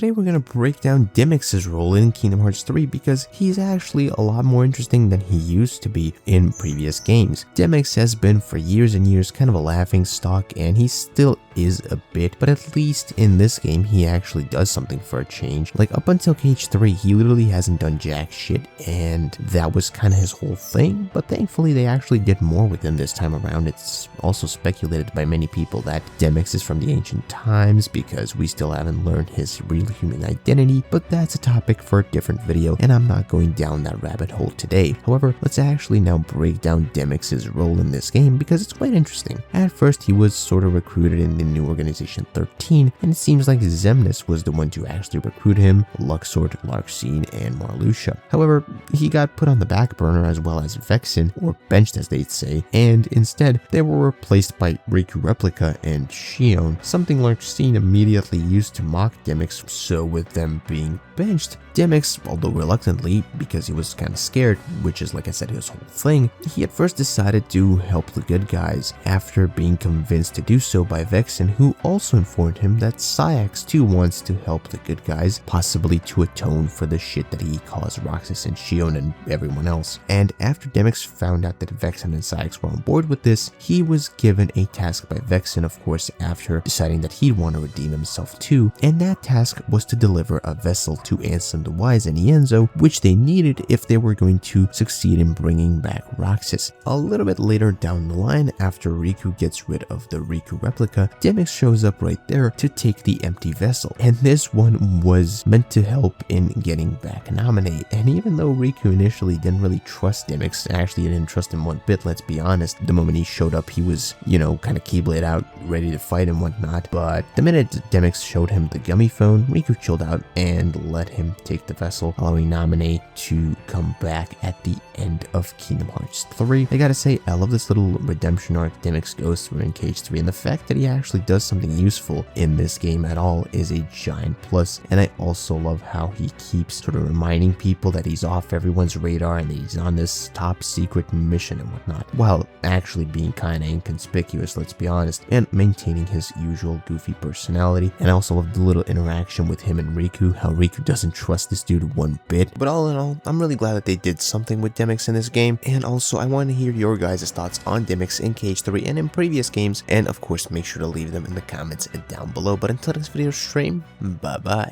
today we're going to break down Demyx's role in Kingdom Hearts 3 because he's actually a lot more interesting than he used to be in previous games. Demyx has been for years and years kind of a laughing stock, and he still is a bit, but at least in this game he actually does something for a change. Like up until KH3 he literally hasn't done jack shit, and that was kind of his whole thing, but thankfully they actually did more with him this time around. It's also speculated by many people that Demyx is from the ancient times because we still haven't learned his real human identity, but that's a topic for a different video and I'm not going down that rabbit hole today. However, let's actually now break down Demyx's role in this game because it's quite interesting. At first he was sort of recruited in the new Organization 13, and it seems like Xemnas was the one to actually recruit him, Luxord, Larxene, and Marluxia. However, he got put on the back burner as well as Vexen, or benched as they'd say, and instead they were replaced by Riku Replica and Xion, something Larxene immediately used to mock Demyx. So with them being benched, Demyx, although reluctantly because he was kind of scared, which is like I said his whole thing, he at first decided to help the good guys after being convinced to do so by Vexen, who also informed him that Sayax too wants to help the good guys, possibly to atone for the shit that he caused Roxas and Xion and everyone else. And after Demyx found out that Vexen and Sayax were on board with this, he was given a task by Vexen, of course, after deciding that he'd want to redeem himself too, and that task was to deliver a vessel to Ansem the Wise and Ienzo, which they needed if they were going to succeed in bringing back Roxas. A little bit later down the line, after Riku gets rid of the Riku Replica, Demyx shows up right there to take the empty vessel, and this one was meant to help in getting back Naminé. And even though Riku initially didn't really trust Demyx, actually didn't trust him one bit, let's be honest, the moment he showed up he was, kind of Keyblade out, ready to fight and whatnot, but the minute Demyx showed him the gummy phone, Riku chilled out and let him take the vessel, allowing Naminé to come back at the end of Kingdom Hearts 3. I gotta say, I love this little redemption arc Demyx goes through in KH3, and the fact that he actually does something useful in this game at all is a giant plus. And I also love how he keeps sort of reminding people that he's off everyone's radar and that he's on this top secret mission and whatnot, while actually being kind of inconspicuous, let's be honest, and maintaining his usual goofy personality. And I also love the little interaction with him and Riku, how Riku doesn't trust this dude one bit. But all in all, I'm really glad that they did something with Demyx in this game, and also I want to hear your guys' thoughts on Demyx in KH3 and in previous games, and of course make sure to leave them in the comments down below. But until next video stream, bye bye.